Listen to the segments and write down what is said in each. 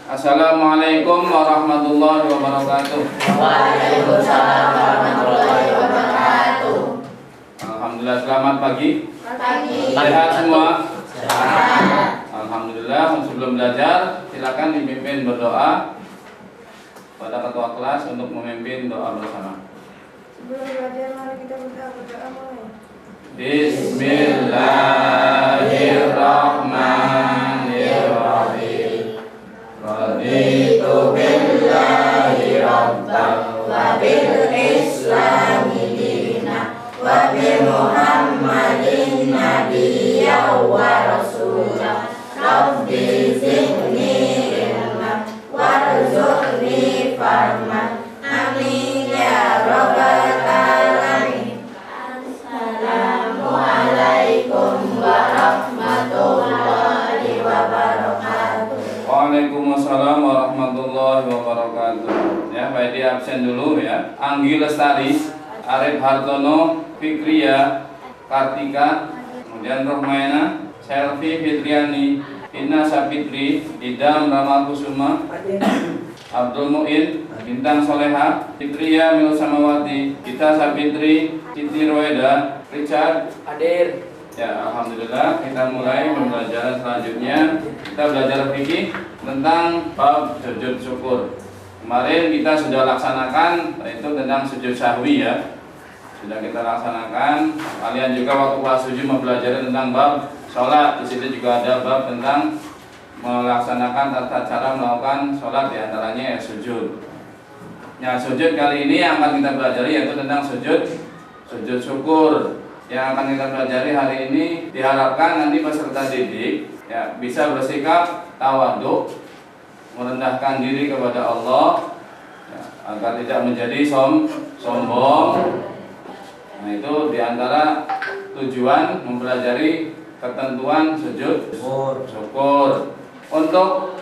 Assalamualaikum warahmatullahi wabarakatuh. Waalaikumsalam warahmatullahi wabarakatuh. Alhamdulillah, selamat pagi. Pagi. Sehat semua? Sehat. Alhamdulillah. Sebelum belajar, silakan dipimpin berdoa pada ketua kelas untuk memimpin doa bersama. Sebelum belajar, mari kita berdoa mulai. Bismillahirrahmanirrahim. Raditu billahi rabban Wa bil islami dina wa bi Muhammadin nabiyyan wa rasulah. Rabbi zidni ilma warzuqni fahma. Amin ya rabbal alamin. Assalamualaikum warahmatullahi wabarakatuh. Waalaikumsalam warahmatullahi wabarakatuh. Ya, baik, di absen dulu ya. Anggi Lestari, Arif Hartono, Fikria, Kartika, kemudian Rohmayana, Selvi Fitriani, Ina Sapitri, Idam Ramakusuma, Abdul Mu'in, Bintang Soleha, Fitria Mil Samawati, Gita Sapitri, Siti Roeda, Richard Hadir. Ya, alhamdulillah, kita mulai pembelajaran selanjutnya. Kita belajar fikih tentang bab sujud syukur. Kemarin kita sudah laksanakan yaitu tentang sujud sahwi ya. Sudah kita laksanakan. Kalian juga waktu kelas 7 mempelajari tentang bab sholat. Di situ juga ada bab tentang melaksanakan tata cara melakukan sholat, diantaranya ya sujud. Nah, sujud kali ini yang akan kita pelajari yaitu tentang sujud syukur. Yang akan kita pelajari hari ini diharapkan nanti peserta didik ya bisa bersikap tawadhu, merendahkan diri kepada Allah ya, agar tidak menjadi sombong. Nah, itu diantara tujuan mempelajari ketentuan sujud syukur. Untuk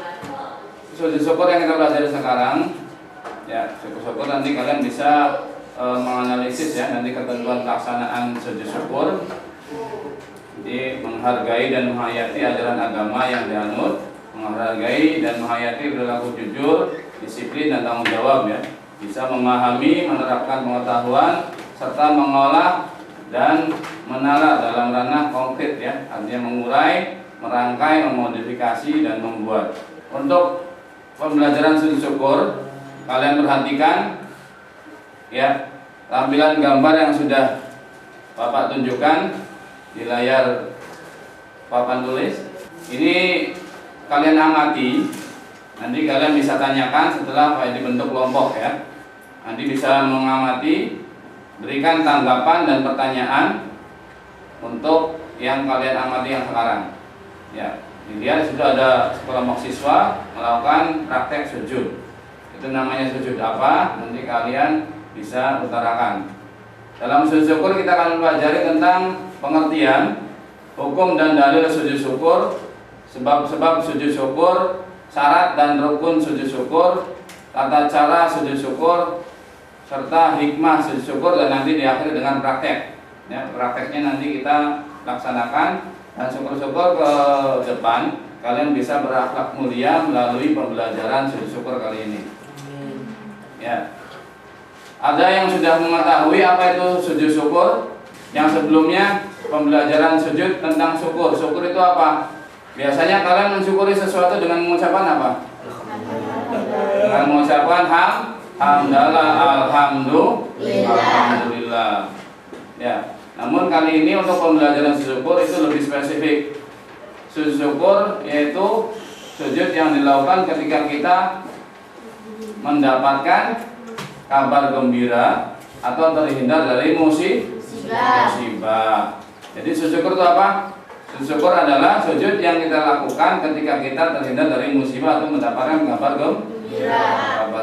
sujud syukur yang kita pelajari sekarang ya, syukur nanti kalian bisa menganalisis ya nanti ketentuan pelaksanaan sujud syukur. Jadi menghargai dan menghayati ajaran agama yang dianut, menghargai dan menghayati perilaku jujur, disiplin dan tanggung jawab ya. Bisa memahami, menerapkan pengetahuan serta mengolah dan menalar dalam ranah konkret ya. Artinya mengurai, merangkai, memodifikasi dan membuat. Untuk pembelajaran sujud syukur, kalian perhatikan ya, tampilan gambar yang sudah Bapak tunjukkan di layar papan tulis. Ini kalian amati. Nanti kalian bisa tanyakan setelah dibentuk kelompok ya. Nanti bisa mengamati, berikan tanggapan dan pertanyaan untuk yang kalian amati yang sekarang. Ya, dilihat sudah ada kelompok siswa melakukan praktek sujud. Itu namanya sujud apa? Nanti kalian bisa utarakan. Dalam sujud syukur kita akan pelajari tentang pengertian, hukum dan dalil sujud syukur, sebab-sebab sujud syukur, syarat dan rukun sujud syukur, tata cara sujud syukur, serta hikmah sujud syukur, dan nanti diakhiri dengan praktek. Ya, prakteknya nanti kita laksanakan, dan syukur-syukur ke depan kalian bisa berakhlak mulia melalui pembelajaran sujud syukur kali ini. Ya. Ada yang sudah mengetahui apa itu sujud syukur? Yang sebelumnya pembelajaran sujud tentang syukur. Syukur itu apa? Biasanya kalian mensyukuri sesuatu dengan mengucapkan apa? Dengan mengucapkan hamdalah, alhamdulillah. Ya. Namun kali ini untuk pembelajaran sujud syukur itu lebih spesifik. Sujud syukur yaitu sujud yang dilakukan ketika kita mendapatkan kabar gembira atau terhindar dari musibah. Jadi sujud syukur itu apa? Sujud syukur adalah sujud yang kita lakukan ketika kita terhindar dari musibah atau mendapatkan kabar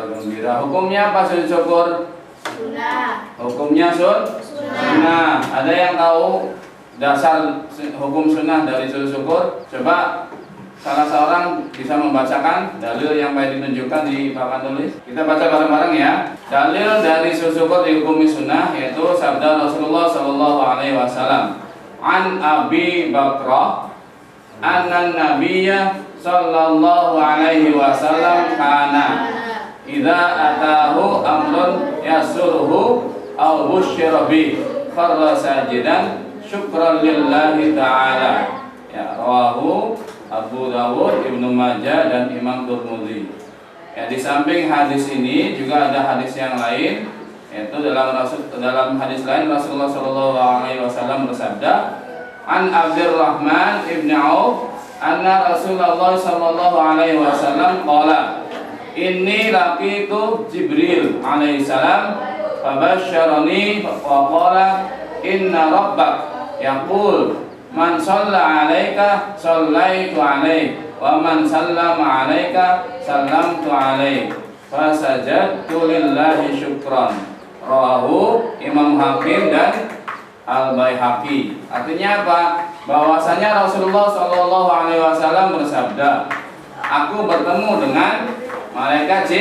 gembira. Hukumnya apa sujud syukur? Sunnah. Hukumnya sunnah. Ada yang tahu dasar hukum sunnah dari sujud syukur? Coba salah seorang bisa membacakan dalil yang baik ditunjukkan di papan tulis. Kita baca bareng-bareng ya. Dalil dari sujud syukur di hukum sunnah yaitu sabda Rasulullah SAW. An Abi Bakrah anna Nabiyya sallallahu alaihi wasallam kana idza atahu amrun yasurhu aw busyira bi kharra sajidan syukran lillahi ta'ala. Ya, rawahu Abu Dawud, Ibnu Majah dan Imam Tirmidzi. Ya, di samping hadis ini juga ada hadis yang lain, yaitu dalam hadis lain Rasulullah sallallahu alaihi wasallam bersabda, An Abdurrahman ibn Auf anna Rasulullah sallallahu alaihi wasallam qala inni laqitu Jibril alaihi salam fabasyarani wa qala inna rabbak yaqul man shalla 'alaika shallaitu 'alaihi wa man sallama 'alaika sallamtu 'alaihi fasajadtu lillahi syukran. Rawahu Imam Hakim dan Al-Baihaqi. Artinya apa? Bahwasanya Rasulullah sallallahu alaihi wasallam bersabda, aku bertemu dengan malaikat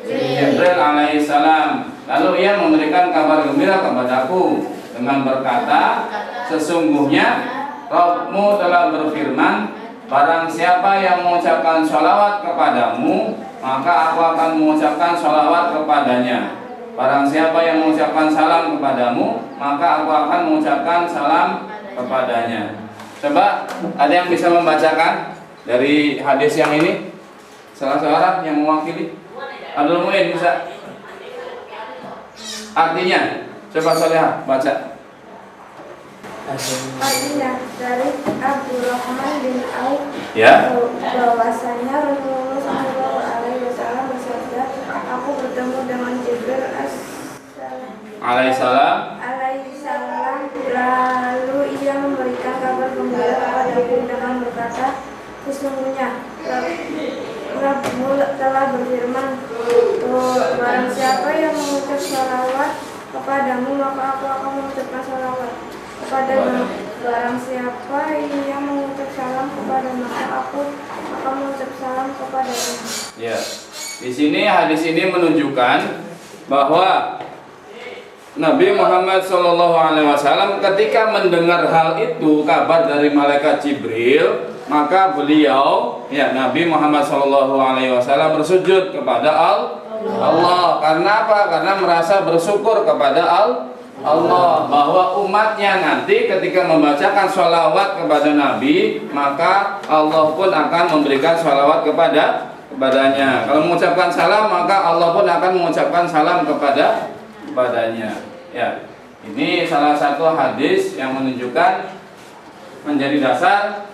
Jibril alaihi salam. Lalu ia memberikan kabar gembira kepadaku dengan berkata, sesungguhnya Rabbmu telah berfirman, barang siapa yang mengucapkan sholawat kepadamu, maka aku akan mengucapkan sholawat kepadanya. Barang siapa yang mengucapkan salam kepadamu, maka aku akan mengucapkan salam kepadanya. Coba ada yang bisa membacakan dari hadis yang ini? Salah seorang yang mewakili? Abdul Muin bisa? Artinya, coba Solehah baca. Artinya dari Abdurrahman bin Auf, Ya. bahwasanya Rasulullah sallallahu alaihi wasallam bersabda, aku bertemu dengan Jibril Alaihissalam. Lalu ia memberikan kabar gembira kepadaku dengan berkata, sesungguhnya Rabbmu telah berfirman, barang siapa yang mengucap salawat kepadamu, maka aku akan mengucapkan salawat kepadanya. Barang siapa yang mengucap salam kepada, maka aku akan mengucap salam kepadanya. Ya. Di sini hadis ini menunjukkan bahwa Nabi Muhammad SAW ketika mendengar hal itu, kabar dari malaikat Jibril, maka beliau, ya Nabi Muhammad SAW bersujud kepada Allah. Karena apa? Karena merasa bersyukur kepada Allah bahwa umatnya nanti ketika membacakan sholawat kepada Nabi, maka Allah pun akan memberikan sholawat kepadanya. Kalau mengucapkan salam, maka Allah pun akan mengucapkan salam kepadanya. Ya, ini salah satu hadis yang menunjukkan menjadi dasar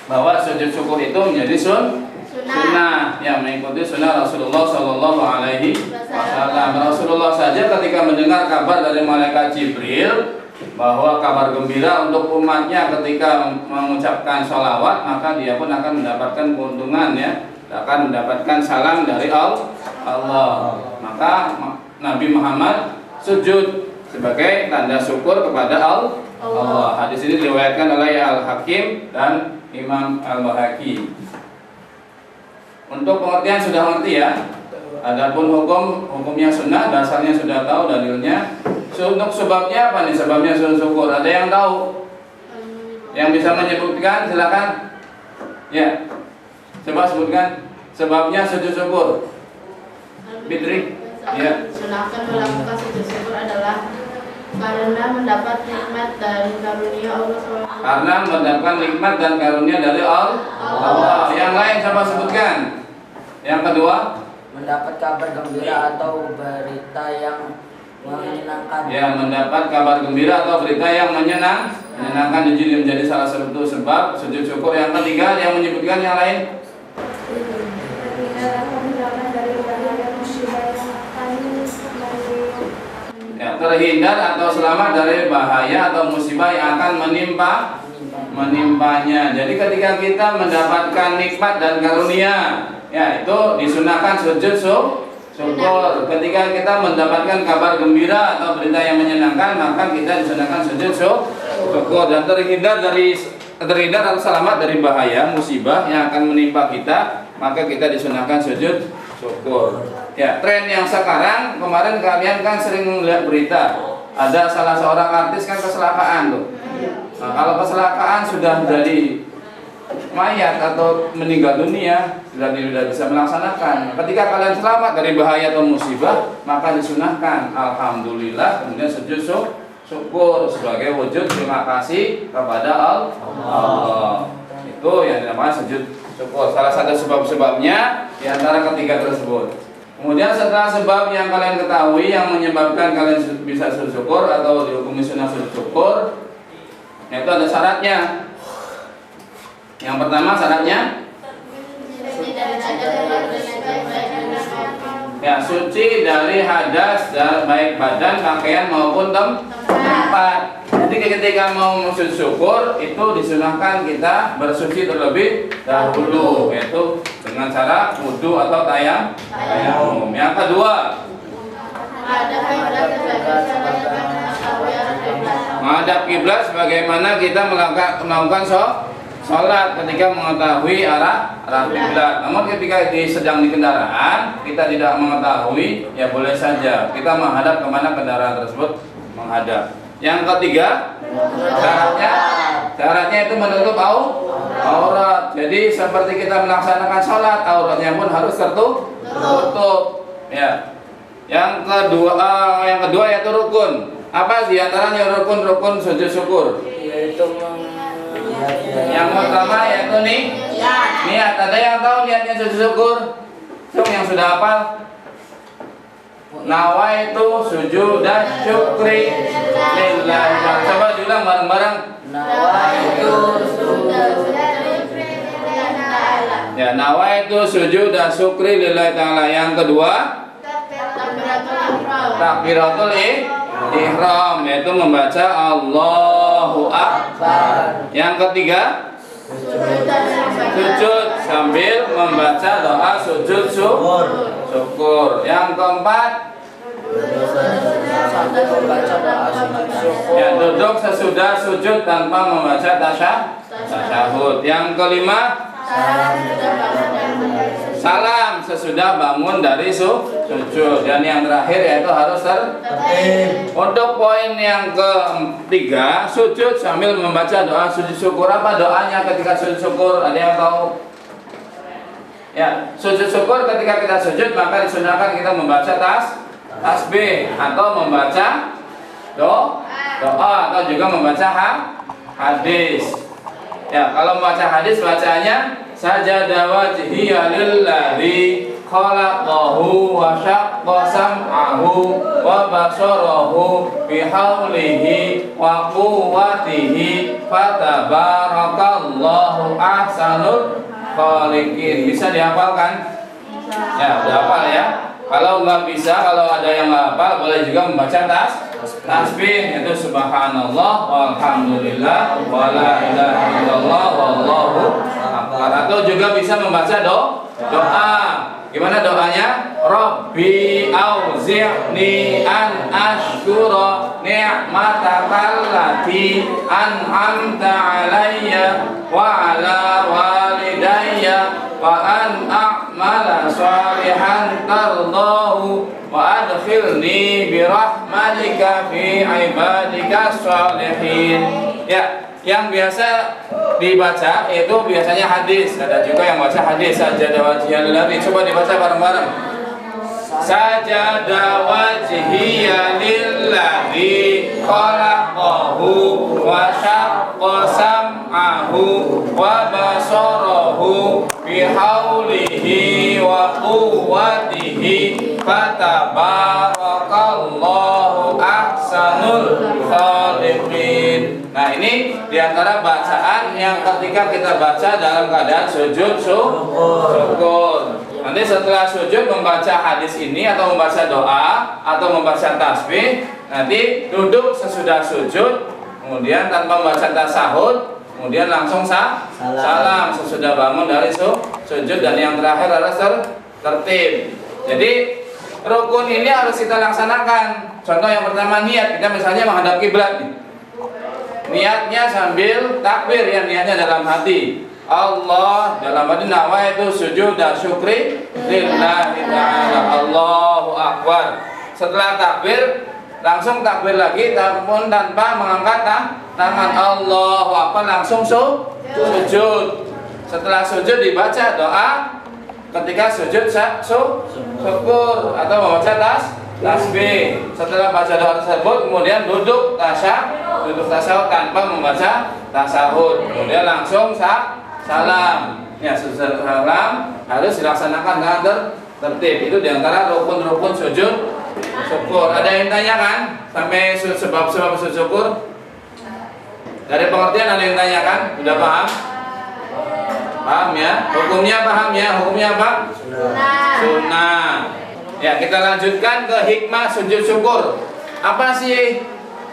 bahwa sujud syukur itu menjadi sunnah, yang mengikuti sunnah Rasulullah Sallallahu Alaihi Wasallam. Rasulullah saja ketika mendengar kabar dari malaikat Jibril bahwa kabar gembira untuk umatnya ketika mengucapkan sholawat, maka dia pun akan mendapatkan keuntungan, ya, akan mendapatkan salam dari Allah. Maka Nabi Muhammad sujud sebagai tanda syukur kepada Allah. Hadis ini diriwayatkan oleh Al-Hakim dan Imam Al-Baihaqi. Untuk pengertian sudah ngerti, ya. Adapun hukumnya sunnah, dasarnya sudah tahu dalilnya. Untuk sebabnya apa nih? Sebabnya sujud syukur. Ada yang tahu? Yang bisa menyebutkan silakan. Ya. Coba sebutkan sebabnya sujud syukur. Fitri. Ya. Sunahkan melakukan sujud syukur adalah karena mendapat nikmat dari karunia Allah SWT. Karena mendapatkan nikmat dan karunia dari Allah. Yang lain coba sebutkan. Yang kedua, mendapat kabar gembira atau berita yang menyenangkan. Ya, mendapat kabar gembira atau berita yang menyenangkan jadi menjadi salah satu sebab sujud syukur. Yang ketiga, yang menyebutkan yang lain. Ya, terhindar atau selamat dari bahaya atau musibah yang akan menimpanya. Jadi ketika kita mendapatkan nikmat dan karunia, ya itu disunahkan sujud syukur. Ketika kita mendapatkan kabar gembira atau berita yang menyenangkan, maka kita disunahkan sujud syukur. Dan terhindar atau selamat dari bahaya musibah yang akan menimpa kita, maka kita disunahkan sujud syukur. Ya, tren yang sekarang, kemarin kalian kan sering melihat berita, ada salah seorang artis kan kecelakaan tuh. Nah, kalau kecelakaan sudah jadi mayat atau meninggal dunia sudah tidak bisa melaksanakan. Ketika kalian selamat dari bahaya atau musibah, maka disunahkan alhamdulillah, kemudian sujud syukur sebagai wujud terima kasih kepada Allah. Itu yang dinamakan sujud syukur. Salah satu sebab-sebabnya di antara ketiga tersebut. Kemudian setelah sebab yang kalian ketahui yang menyebabkan kalian bisa sujud syukur atau dihukumi sunnah sujud syukur, yaitu ada syaratnya. Yang pertama syaratnya ya suci dari hadas baik badan, pakaian maupun tempat. Jadi ketika mau sujud syukur itu disunahkan kita bersuci terlebih dahulu, yaitu dengan cara wudu atau tayamum. Yang kedua, menghadap kiblat sebagaimana kita melakukan sholat ketika mengetahui arah kiblat. Namun ketika sedang di kendaraan kita tidak mengetahui, ya boleh saja kita menghadap kemana kendaraan tersebut menghadap. Yang ketiga, syaratnya itu menutup aurat. Jadi seperti kita melaksanakan sholat, auratnya pun harus tertutup. Ya. Yang kedua yaitu rukun. Apa sih antaranya rukun sujud syukur? Yaitu yang pertama yaitu niat. Ada yang tahu niatnya sujud syukur? Yang sudah hafal? Nawaitu sujuda syukri lillahi. Coba diulang bareng-bareng. Nawaitu Ya, nawaitu sujuda syukri lillahi ta'ala. Yang kedua, takbiratul ihram, yaitu membaca Allahu Akbar. Yang ketiga, sujud sambil membaca doa sujud syukur. Yang keempat, ya, duduk sesudah sujud tanpa membaca tasyahud. Yang kelima, salam sesudah bangun dari sujud. Dan yang terakhir yaitu harus tertib. Untuk poin yang ketiga, sujud sambil membaca doa sujud syukur. Apa doanya ketika sujud syukur? Ada yang tahu? Ya, sujud syukur ketika kita sujud maka disunahkan kita membaca tasbih atau membaca doa atau juga membaca hadis. Ya, kalau membaca hadis bacanya sajada wajhiya lillazi khalaqahu wa syaqqa sam'ahu wa basarahu bihaulihi wa quwwatihi fatabarakallahu ahsanul khaliqin. Bisa dihafalkan? Ya, udah hafal ya. Kalau nggak bisa, kalau ada yang nggak hafal, boleh juga membaca tasbih, yaitu subhanallah walhamdulillah wala ilaha illallah wallahu akbar. Atau juga bisa membaca doa. Gimana doanya? Rabbi auzi'ni an ashkura ni'matakallati an'amta alayya wa ala walidayya wa an a'mala salihan tardahu wa adkhilni birahmatika fi ibadika sholihin. Ya, yang biasa dibaca itu biasanya hadis. Ada juga yang baca hadis sajada wajhiya lillahi. Coba dibaca bareng-bareng. Sajada wajhiya lillahi khalaqahu wa syaqqa sam'ahu wa basarahu bihaulihi wa quwwatihi fatabarakallahu ahsanul khaliqin. Nah, ini diantara bacaan yang ketika kita baca dalam keadaan sujud syukur. Nanti setelah sujud membaca hadis ini atau membaca doa atau membaca tasbih, nanti duduk sesudah sujud, kemudian tanpa membaca tasahud, kemudian langsung salam sesudah bangun dari sujud, dan yang terakhir harus tertib. Jadi rukun ini harus kita laksanakan. Contoh yang pertama niat, kita misalnya menghadap kiblat nih. Niatnya sambil takbir, ya niatnya dalam hati. Allah dalam hati nawaitu sujuda syukri lillahi ta'ala. Allahu akbar. Setelah takbir langsung takbir lagi pun tanpa mengangkat tangan. Allahu akbar, langsung sujud. Setelah sujud dibaca doa ketika sujud syukur atau membaca tasbih. Setelah baca doa tersebut kemudian duduk tasyahud tanpa membaca tasahud. Kemudian langsung salam. Ya, salam harus dilaksanakan dengan tertib. Itu diantara rukun-rukun sujud syukur. Ada yang tanyakan sampai sebab-sebab sujud syukur? Dari pengertian ada yang tanyakan? Sudah paham? Paham ya? Hukumnya paham ya? Hukumnya apa? Sunnah. Ya, kita lanjutkan ke hikmah sujud syukur. Apa sih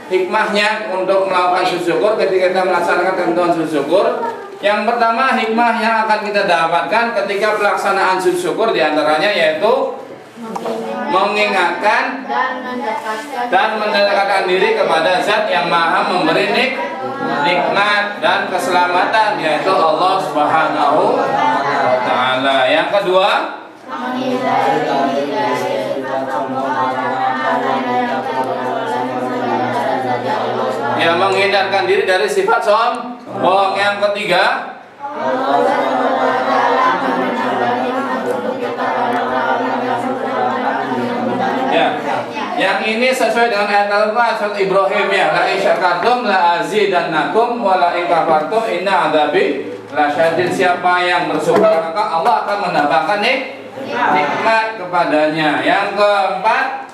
hikmahnya untuk melakukan sujud syukur ketika kita melaksanakan ketentuan sujud syukur? Yang pertama, hikmah yang akan kita dapatkan ketika pelaksanaan sujud syukur diantaranya yaitu mengingatkan dan mendekatkan diri kepada Zat yang Maha memberi nikmat dan keselamatan, yaitu Allah Subhanahu wa Ta'ala. Yang kedua, ya, menghindarkan diri dari sifat sombong. Yang ketiga, ya, yang ini sesuai dengan ayat Al-Quran surat Ibrahim ya, la in syakartum la azidannakum wa la in kafartum inna adzabi lasyadid. Siapa yang bersyukur maka Allah akan menambahkan nikmat kepadanya. Yang keempat,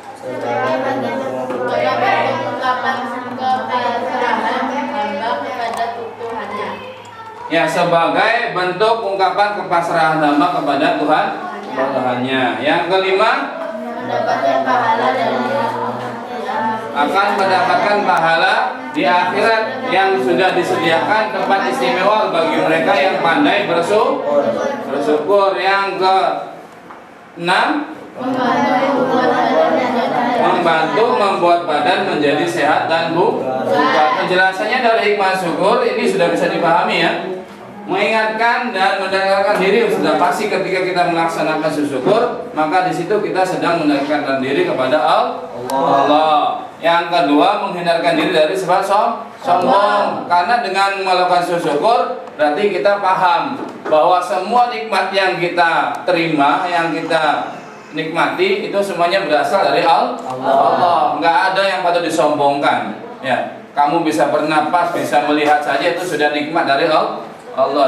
ya, sebagai bentuk ungkapan kepasrahan hamba kepada Tuhannya. Yang kelima, akan mendapatkan pahala di akhirat yang sudah disediakan tempat istimewa bagi mereka yang pandai bersyukur. Yang keenam, membantu membuat badan menjadi sehat dan bugar. Penjelasannya dari hikmah syukur ini sudah bisa dipahami ya. Mengingatkan dan mendekatkan diri sudah pasti ketika kita melaksanakan syukur, maka di situ kita sedang mendekatkan diri kepada Allah. Yang kedua, menghindarkan diri dari sifat sombong. Karena dengan melakukan syukur berarti kita paham bahwa semua nikmat yang kita terima, yang kita nikmati itu semuanya berasal dari Allah. Enggak ada yang patut disombongkan. Ya, kamu bisa bernapas, bisa melihat saja itu sudah nikmat dari Allah.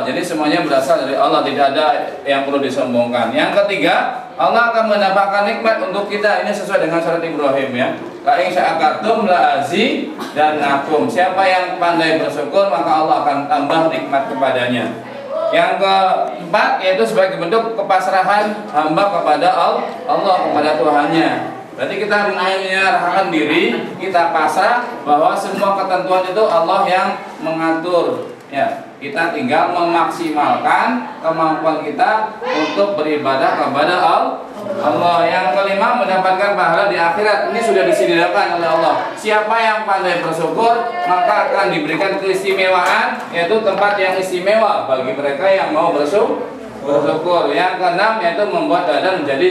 Jadi semuanya berasal dari Allah, tidak ada yang perlu disombongkan. Yang ketiga, Allah akan menambahkan nikmat untuk kita. Ini sesuai dengan surat Ibrahim ya. La in syakartum la azidannakum. Siapa yang pandai bersyukur maka Allah akan tambah nikmat kepadanya. Yang keempat, yaitu sebagai bentuk kepasrahan hamba kepada Allah, kepada Tuhannya. Berarti kita menyerahkan diri, kita pasrah bahwa semua ketentuan itu Allah yang mengatur. Ya, kita tinggal memaksimalkan kemampuan kita untuk beribadah kepada Allah. Yang kelima, mendapatkan pahala di akhirat. Ini sudah disediakan oleh Allah. Siapa yang pandai bersyukur maka akan diberikan keistimewaan, yaitu tempat yang istimewa bagi mereka yang mau bersyukur. Yang keenam, yaitu membuat badan menjadi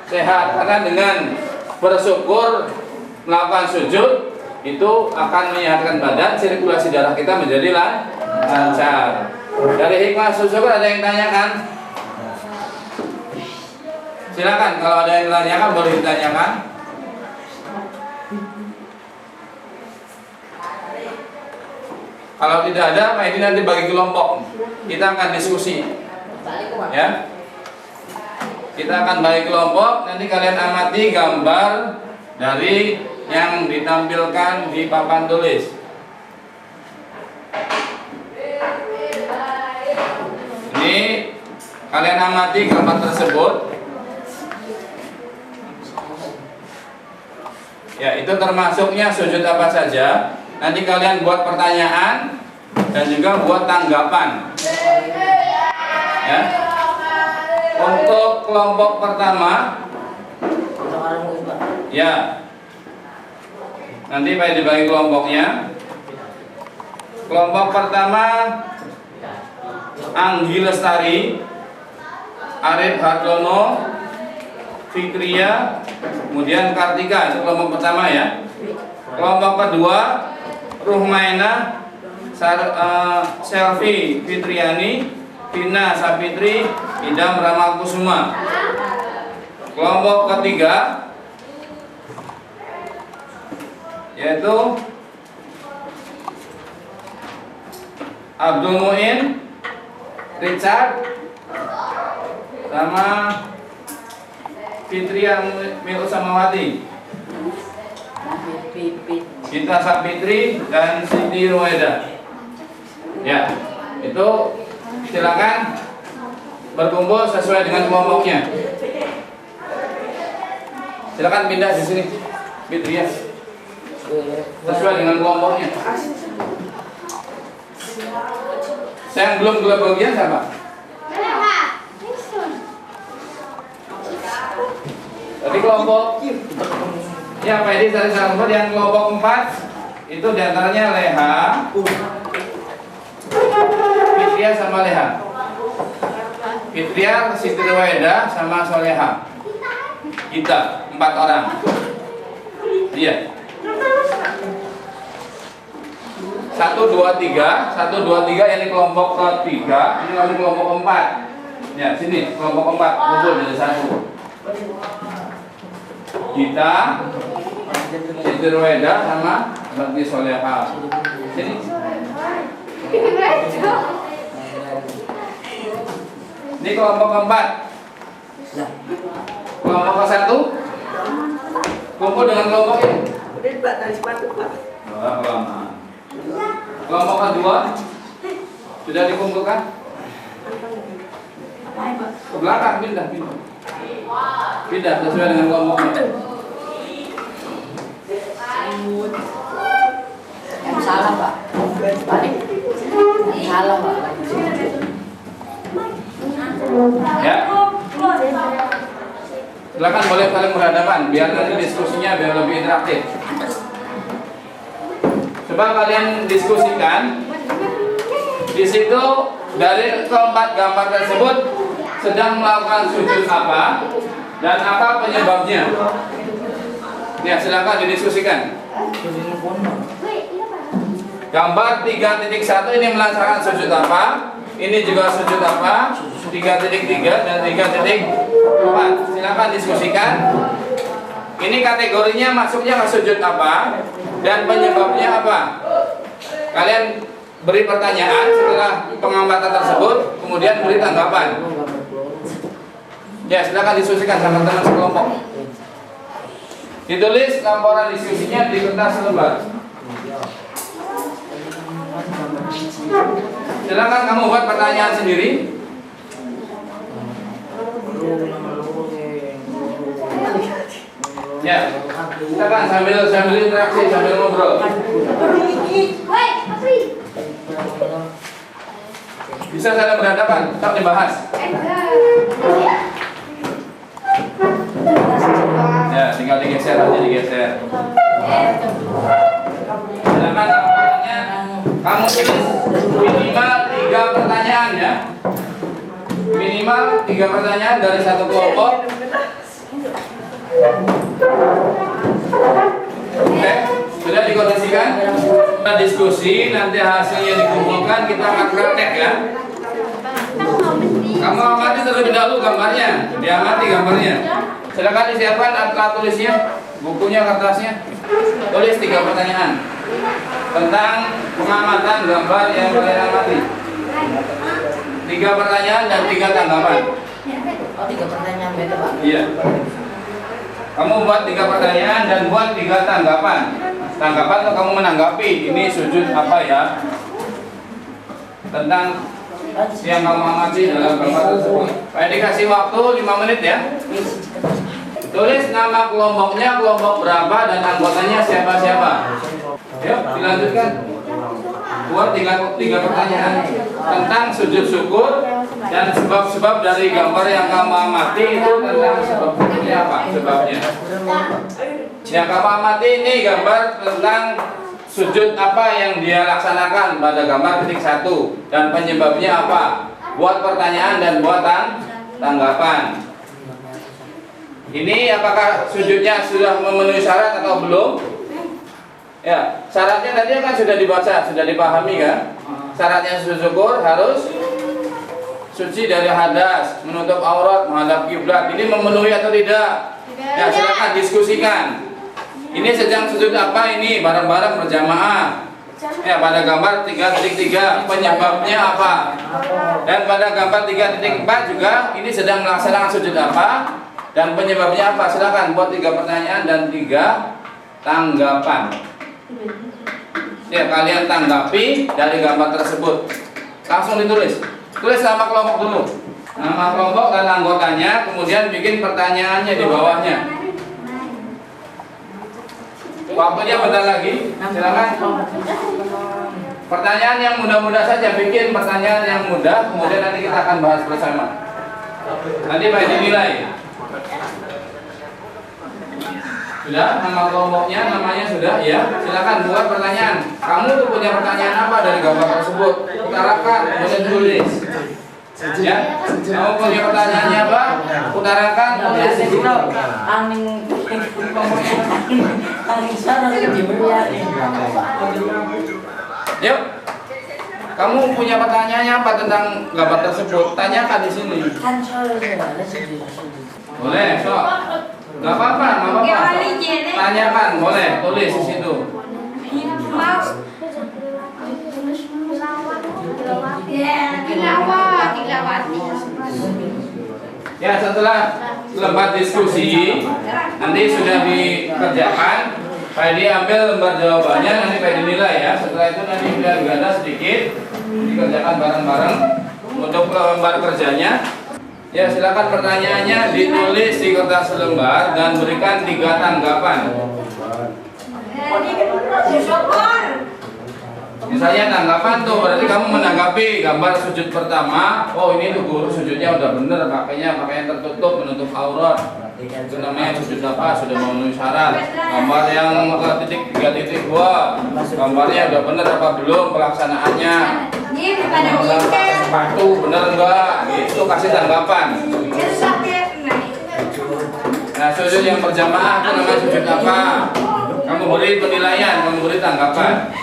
sehat. Karena dengan bersyukur, melakukan sujud itu akan menyehatkan badan, sirkulasi darah kita menjadi lancar. Dari hikmah syukur ada yang tanyakan? Silakan, kalau ada yang tanyakan boleh ditanyakan. Kalau tidak ada, ini nanti bagi kelompok. Kita akan diskusi. Ya. Kita akan bagi kelompok, nanti kalian amati gambar dari yang ditampilkan di papan tulis. Ini kalian amati gambar tersebut. Ya, itu termasuknya sujud apa saja. Nanti kalian buat pertanyaan dan juga buat tanggapan. Ya. Untuk kelompok pertama, ya, nanti dibagi kelompoknya. Kelompok pertama, Anggi Lestari, Arif Hardono, Fikria, kemudian Kartika. Itu kelompok pertama ya. Kelompok kedua, Ruhmaina, Selvi Fitriani, Tina Sapitri Idam Ramakusuma. Kelompok ketiga yaitu Abdul Muin Richard sama Fitria Mil Samawati, Cinta Sapitri dan Siti Ruwaida. Ya, itu silakan berkumpul sesuai dengan kelompoknya. Silakan pindah di sini, Fitria, sesuai dengan kelompoknya. Saya yang belum bagian siapa? Tadi kelompok ya Pak Edi dari sahabat yang kelompok 4 itu diantaranya Leha, Fitria sama Leha, Fitria, Siti Ruwaida sama Soleha. Kita 4 orang. Iya. 1, 2, 3, 1, 2, 3 yang ini kelompok ketiga, ini lalu kelompok 4. Ya, sini kelompok 4 kumpul jadi 1. Kita, Siti Ruwaida sama Bakti Soleha. Sini. Ini kelompok keempat. Kelompok ke 1 kumpul dengan kelompok ini. Kelompok kedua sudah dikumpulkan. Ke belakang pindah sesuai dengan kelompoknya. Yang salah Pak. Balik. Yang salah Pak. Ya. Silakan boleh saling berhadapan biar nanti diskusinya biar lebih interaktif. Coba kalian diskusikan di situ dari keempat gambar tersebut sedang melakukan sujud apa dan apa penyebabnya. Ya, silakan didiskusikan. Gambar 3.1 ini melaksanakan sujud apa? Ini juga sujud apa? 3.3 dan 3.4. Silakan diskusikan. Ini kategorinya masuknya ke sujud apa dan penyebabnya apa? Kalian beri pertanyaan setelah pengamatan tersebut, kemudian beri tanggapan. Ya, silakan diskusikan sama teman sekelompok. Ditulis laporan diskusinya di kertas lembar. Silakan kamu buat pertanyaan sendiri. Ya, silakan sambil interaksi, sambil ngobrol. Bisa saling berhadapan, tetap dibahas. Ya, tinggal digeser aja, digeser. Silakan laporannya kamu tulis minimal 3 pertanyaan ya. Minimal 3 pertanyaan dari satu kelompok. Oke, sudah dikondisikan. Kita diskusi, nanti hasilnya dikumpulkan, kita akan praktek ya. Kamu amati terlebih dahulu gambarnya, diamati gambarnya. Silakan disiapkan alat tulisnya, bukunya, kertasnya. Tulis 3 pertanyaan tentang pengamatan gambar yang kalian amati. 3 pertanyaan dan 3 tanggapan. Oh, 3 pertanyaan beda Pak. Iya. Kamu buat 3 pertanyaan dan buat 3 tanggapan. Tanggapan atau kamu menanggapi ini sujud apa ya? Tentang yang kamu amati dalam gambar tersebut. Pak dikasih waktu 5 menit ya. Tulis nama kelompoknya, kelompok berapa dan anggotanya siapa-siapa. Yuk, dilanjutkan. Buat 3 pertanyaan tentang sujud syukur dan sebab-sebab dari gambar yang kamu amati itu tentang sebabnya apa? Sebabnya. Yang kamu amati ini gambar tentang sujud apa yang dia laksanakan pada gambar titik 1 dan penyebabnya apa? Buat pertanyaan dan buatan tanggapan. Ini apakah sujudnya sudah memenuhi syarat atau belum? Ya, syaratnya tadi kan sudah dibaca, sudah dipahami kan? Syaratnya sujud syukur harus suci dari hadas, menutup aurat, menghadap kiblat. Ini memenuhi atau tidak? Ya, silakan diskusikan. Ini sedang sujud apa ini? Bareng-bareng berjamaah. Ya, pada gambar 3.3 penyebabnya apa? Dan pada gambar 3.4 juga ini sedang melaksanakan sujud apa? Dan penyebabnya apa? Silakan buat 3 pertanyaan dan 3 tanggapan. Ya, kalian tanggapi dari gambar tersebut. Langsung ditulis. Tulis nama kelompok dulu. Nama kelompok dan anggotanya, kemudian bikin pertanyaannya di bawahnya. Waktunya bentar lagi. Silakan. Pertanyaan yang mudah-mudah saja, bikin pertanyaan yang mudah, kemudian nanti kita akan bahas bersama. Nanti baik dinilai. Sudah, nama kelompoknya, namanya sudah, ya. Silakan buat pertanyaan. Kamu tuh punya pertanyaan apa dari gambar tersebut? Utarakan, kemudian tulis. Ya, kamu punya pertanyaannya apa? Utarakan, tulis. Yuk, kamu punya pertanyaannya apa tentang gambar tersebut? Tanyakan di sini. Boleh, sok. Gak apa-apa, gak apa-apa. Tanyakan, boleh, tulis di situ. Ya, setelah lembar diskusi nanti sudah dikerjakan, Pak Edi ambil lembar jawabannya, nanti Pak Edi nilai ya. Setelah itu nanti sudah diganda sedikit, dikerjakan bareng-bareng untuk lembar kerjanya. Ya, silakan pertanyaannya ditulis di kertas lembar dan berikan 3 tanggapan. Misalnya tanggapan tuh berarti kamu menanggapi gambar sujud pertama. Oh, ini tuh guru sujudnya udah bener, pakainya tertutup, menutup aurat. Itu namanya sujud apa? Sudah memenuhi syarat. Gambar yang titik 3.2, gambarnya udah bener apa belum pelaksanaannya? Sepatu bener enggak? Gitu, kasih tanggapan. Nah, sujud yang berjamaah itu namanya sujud apa? Kamu beri penilaian, kamu beri tanggapan.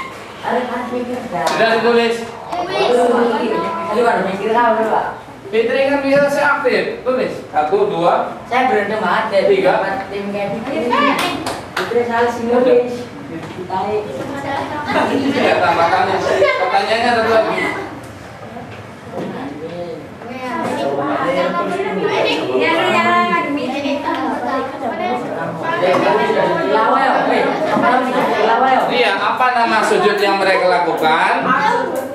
Sudah ditulis. Fitri kan bisa saya aktif. Tulis 1, 2. Saya berada ada 3. tim kayak Fitri salah nulis. Ya, tambahkan. Pertanyaannya satu lagi. Iya, apa nama sujud yang mereka lakukan?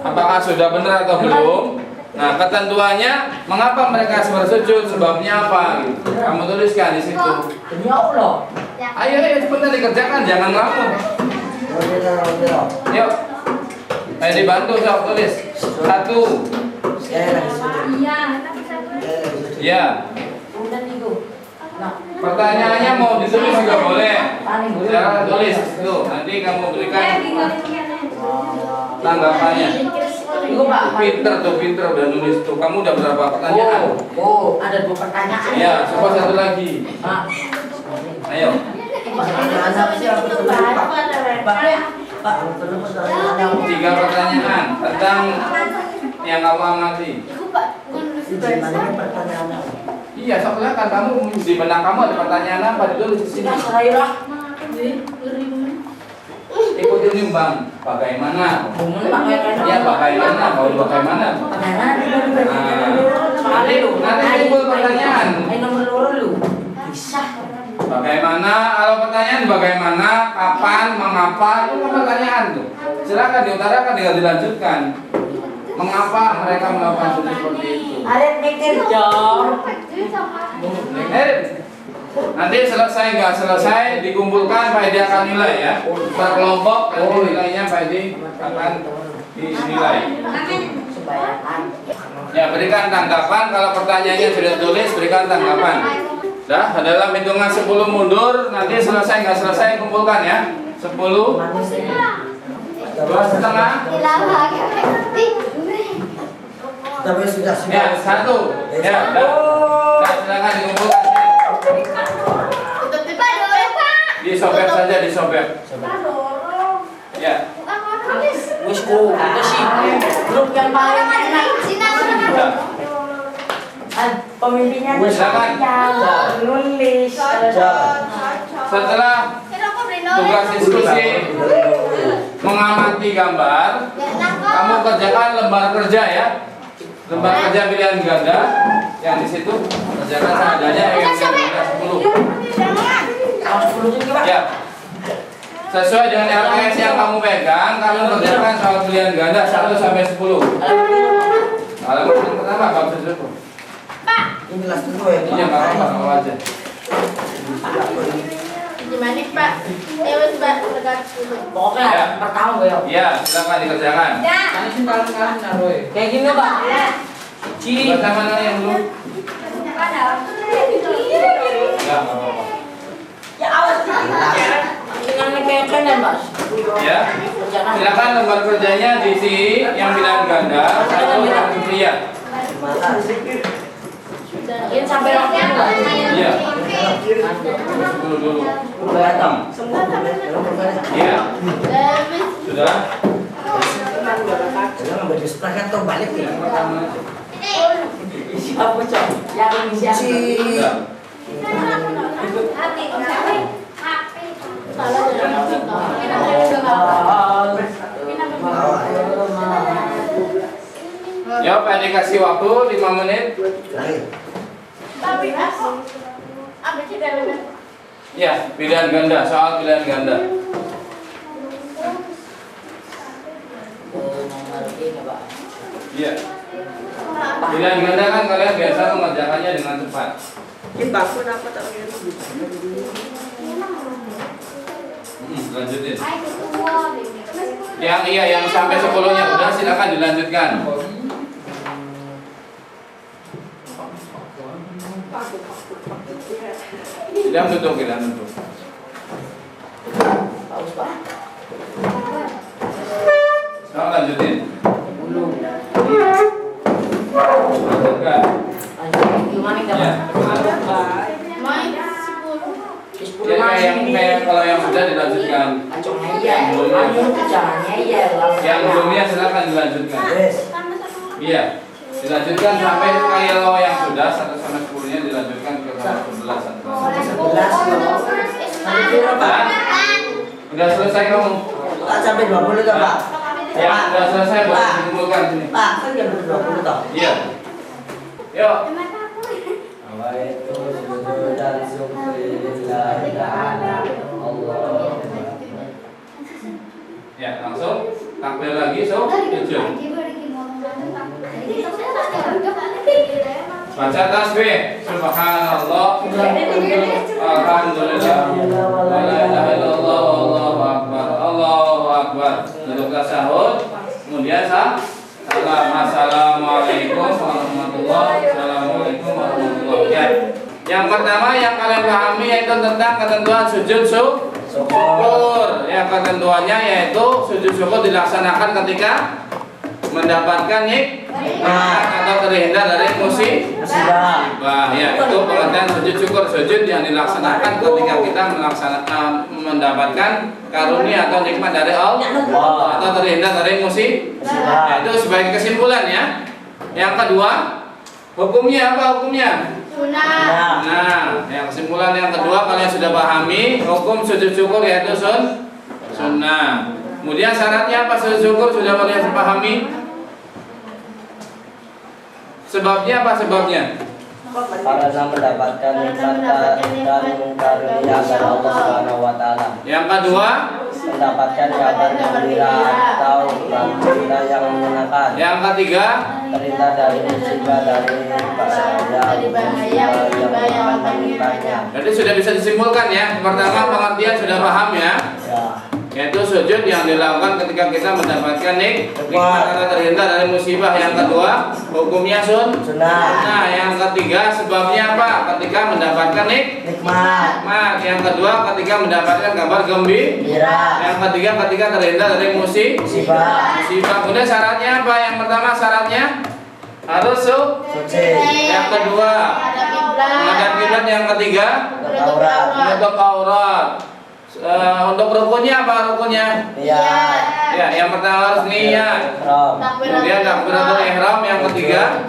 Apakah sudah benar atau belum? Nah, ketentuannya mengapa mereka bersujud, sebabnya apa? Gitu. Kamu tuliskan di situ. Demi Allah. Ayo, cepetan dikerjakan, jangan ngelamun. Yuk, ayo dibantu, sok tulis. 1. Ya. Pertanyaannya mau ditulis juga boleh. Cara tulis tuh, nanti kamu berikan tanggapannya. Pinter udah nulis tuh. Kamu udah berapa pertanyaan? Oh, ada 2 pertanyaan. Ya, coba satu lagi. Ayo. 3 pertanyaan tentang yang kamu amati. Iya, soalnya kan kamu di benak kamu ada pertanyaan apa ditulis di sini. Ikutin nimbang. Bagaimana? Ya, bagaimana? Mau bagaimana? Nanti timbul pertanyaan. Bagaimana? Kalau pertanyaan bagaimana, kapan, mengapa, itu kan pertanyaan tuh. Silakan diutarakan, tinggal dilanjutkan. Mengapa mereka melakukan seperti itu? Ada pikir dong. Nanti selesai nggak selesai dikumpulkan Pak Edi akan nilai ya. Per kelompok nanti nilainya Pak Edi akan dinilai. Ya, berikan tanggapan. Kalau pertanyaannya sudah tulis, berikan tanggapan. Dah, dalam hitungan 10 mundur, nanti selesai nggak selesai kumpulkan ya. 10, 2,5. Tapi sudah Ya, 1. Ya, dah. Silakan dikumpulkan. Disobek saja, disobek. Ya. Wis ku, itu sih grup yang paling enak. Sudah. Pemimpinnya Silakan. nulis. Setelah tugas diskusi mengamati gambar, kamu kerjakan lembar kerja ya. Lembar kerja pilihan ganda yang di situ kerjakan seadanya yang 10. Ya. Sesuai dengan LKS yang kamu pegang, kamu kerjakan soal pilihan ganda 1 sampai 10. Halaman yang pertama bab sesuatu. Ini kelas dulu ya. Iya, enggak apa-apa aja. Gimana Pak? Lewat Pak, dekat dulu. Pokoknya pertama gue. Iya, silakan dikerjakan. Kayak gini Pak. Baca mana yang belum? Ya, enggak apa-apa. Ya awas. Dengan kayak kanan Mas. Ya. Silakan lembar kerjanya diisi yang pilihan ganda atau kartu pria. Mungkin sampai waktu Mas. Iya. Dulu. Datang. Iya. Sudah. Jangan ngambil disepakkan tuh balik nih. Yang pertama. Siapa cok? Yang siapa? Sudah. Ya, Pak dikasih waktu 5 menit. Ya, pilihan ganda, soal pilihan ganda. Iya. Pilihan ganda kan kalian biasa mengerjakannya dengan cepat. Lanjutin. Yang sampai 10-nya udah silakan dilanjutkan. Tidak tutup. Bagus Pak. Sekarang lanjutin. Lanjutkan. Gimana enggak Ya, Pak? Main 10. kayak kalau yang sudah dilanjutkan. Acungnya iya. Anu caranya iya. Yang belumnya silakan dilanjutkan. Yes. Iya. Dilanjutkan sampai kalau yang sudah 1 sampai 10-nya dilanjutkan ke 11 Udah selesai kamu? Tak sampai 20 toh, Pak. Ya, udah selesai boleh dikumpulkan sini. Pak, kan jam 20 toh. Iya. Yuk. Awaitu sujudan syukrillahi ta'ala. Allah. Ya, langsung takbir lagi, so sujud. Baca tasbih. Subhanallah. Alhamdulillah. La ilaha illallah. Allahu akbar. Allahu akbar. Duduk tasyahud. Kemudian salam. Assalamualaikum warahmatullahi wabarakatuh. Ya. Yang pertama yang kalian pahami yaitu tentang ketentuan sujud syukur. Ya, ketentuannya yaitu sujud syukur dilaksanakan ketika mendapatkan nikmat atau terhindar dari musibah. Ya, itu pengertian sujud syukur, sujud yang dilaksanakan ketika kita mendapatkan karunia atau nikmat dari Allah atau terhindar dari musibah. Ya, itu sebagai kesimpulan ya. Yang kedua, hukumnya apa hukumnya? Sunnah. Nah, yang kesimpulan yang kedua kalian sudah pahami hukum sujud syukur yaitu sunnah. Kemudian syaratnya apa sujud syukur sudah kalian pahami? Sebabnya apa sebabnya? Karena mendapatkan nikmat dan karunia dari Allah Subhanahu wa taala. Yang kedua, Mendapatkan kabar gembira atau berita yang menyenangkan. yang ketiga, Terhindar dari musibah dari bahaya musibah yang akan menimpanya. jadi sudah bisa disimpulkan ya. Pertama pengertian sudah paham ya. Ya. Yaitu sujud yang dilakukan ketika kita mendapatkan nikmat atau terhindar dari musibah. Yang kedua, hukumnya Sunnah. Nah, yang ketiga sebabnya apa? Ketika mendapatkan Nikmat. Yang kedua ketika mendapatkan kabar gembira. Yang ketiga ketika terhindar dari musibah. Kemudian syaratnya apa? Yang pertama syaratnya harus Suci. Yang kedua Ada kiblat. menghadap kiblat. Yang ketiga Aurat. menutup aurat. Untuk rukunnya apa rukunnya? Niat. Ya, yang pertama harus niat. Ihram. Kemudian takbiratul ihram, yang ketiga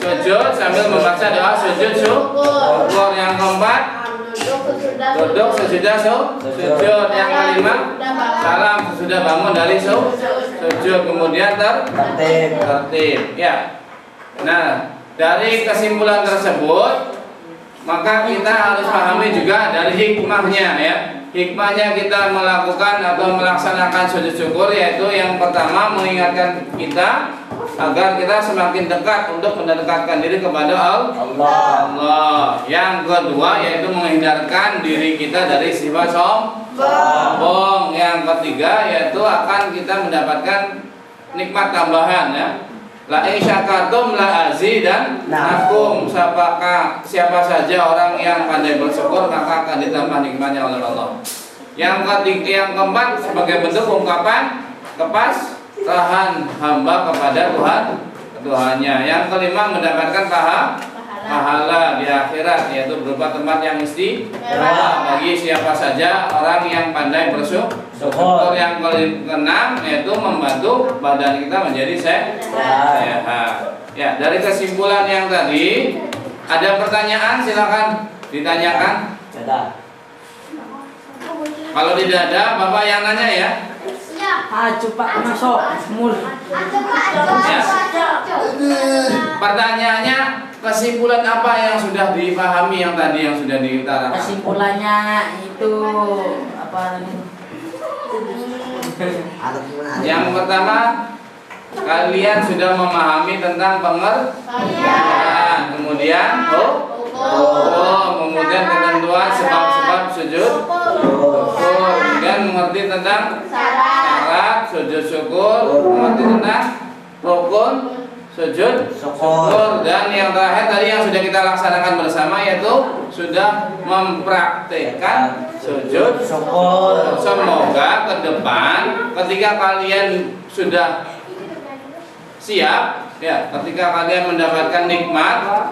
sujud sambil membaca doa sujud syukur. Yang keempat duduk sesudah sujud. Yang kelima salam sesudah bangun dari sujud. Kemudian tertib. Ya. Nah, dari kesimpulan tersebut maka kita harus pahami juga dari hikmahnya ya. Hikmahnya kita melakukan atau melaksanakan sujud syukur yaitu yang pertama mengingatkan kita agar kita semakin dekat untuk mendekatkan diri kepada Allah. Yang kedua yaitu menghindarkan diri kita dari sifat sombong. Yang ketiga yaitu akan kita mendapatkan nikmat tambahan ya. La in syakartum la azidannakum. Siapa saja orang yang pandai bersyukur maka akan ditambah nikmatnya oleh Allah. Yang keempat sebagai bentuk ungkapan kepasrahan hamba kepada Tuhannya. Yang kelima mendapatkan pahala di akhirat yaitu berupa tempat yang istimewa bagi siapa saja orang yang pandai bersyukur. Yang keenam yaitu membantu badan kita menjadi sehat. Ya, dari kesimpulan yang tadi ada pertanyaan silakan ditanyakan. Kalau tidak ada Bapak yang nanya ya. Coba masuk mul. Ya. Pertanyaannya kesimpulan apa yang sudah dipahami yang tadi yang sudah diutarakan? Kesimpulannya itu apa namanya? Yang pertama, kalian sudah memahami tentang pengertian, kemudian kemudian ketentuan sebab-sebab sujud syukur, kemudian mengerti tentang syarat sujud syukur, mengerti tentang rukun sujud syukur, dan yang terakhir tadi yang sudah kita laksanakan bersama yaitu sudah mempraktekkan sujud syukur. Semoga ke depan ketika kalian sudah siap ya, ketika kalian mendapatkan nikmat,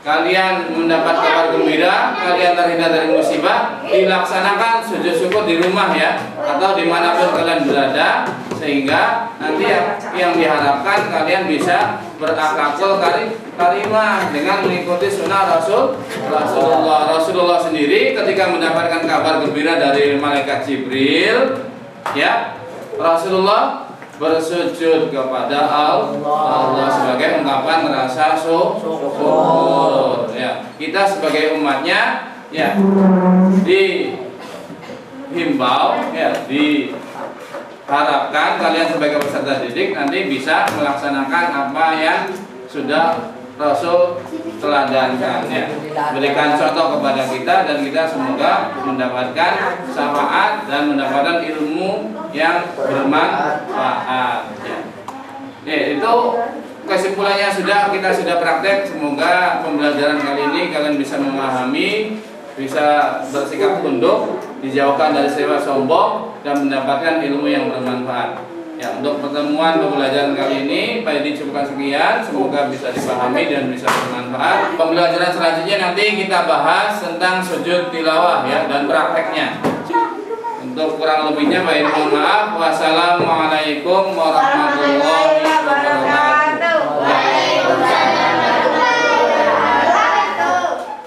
kalian mendapat kabar gembira, kalian terhindar dari musibah, dilaksanakan sujud syukur di rumah ya, atau dimanapun kalian berada, sehingga nanti yang diharapkan kalian bisa berakhlakul karimah dengan mengikuti sunnah Rasulullah sendiri ketika mendapatkan kabar gembira dari malaikat Jibril ya, Rasulullah bersujud kepada Allah sebagai ungkapan rasa syukur ya. Kita sebagai umatnya ya dihimbau ya, diharapkan kalian sebagai peserta didik nanti bisa melaksanakan apa yang sudah Rasul teladankan ya, berikan contoh kepada kita dan kita semoga mendapatkan syafaat dan mendapatkan ilmu yang bermanfaat ya. Ya, itu kesimpulannya kita sudah praktek. Semoga pembelajaran kali ini kalian bisa memahami, bisa bersikap tunduk, dijauhkan dari sifat sombong dan mendapatkan ilmu yang bermanfaat. Ya, untuk pertemuan pembelajaran kali ini Pak Edi cukupkan sekian, semoga bisa dipahami dan bisa bermanfaat. Pembelajaran selanjutnya nanti kita bahas tentang sujud tilawah ya dan prakteknya. Untuk kurang lebihnya Pak Edi mohon maaf. Wassalamualaikum warahmatullahi wabarakatuh.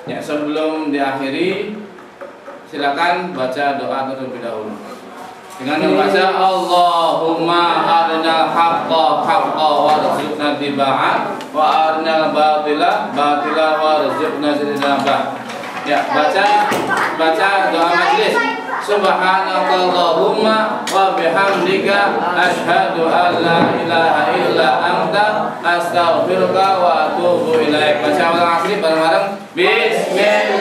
Ya, sebelum diakhiri silakan baca doa terlebih dahulu. Dengan membaca Allahumma arinal haqqa haqqa warzuqna tiba'ah wa arinal batila batila warzuqna ijtinabah. Ya, baca doa majlis. Subhanakallahumma wa bihamdika asyhadu an la ilaha illa anta astaghfiruka wa atubu ilaik. Baca ulang asli bareng-bareng. Bismillah.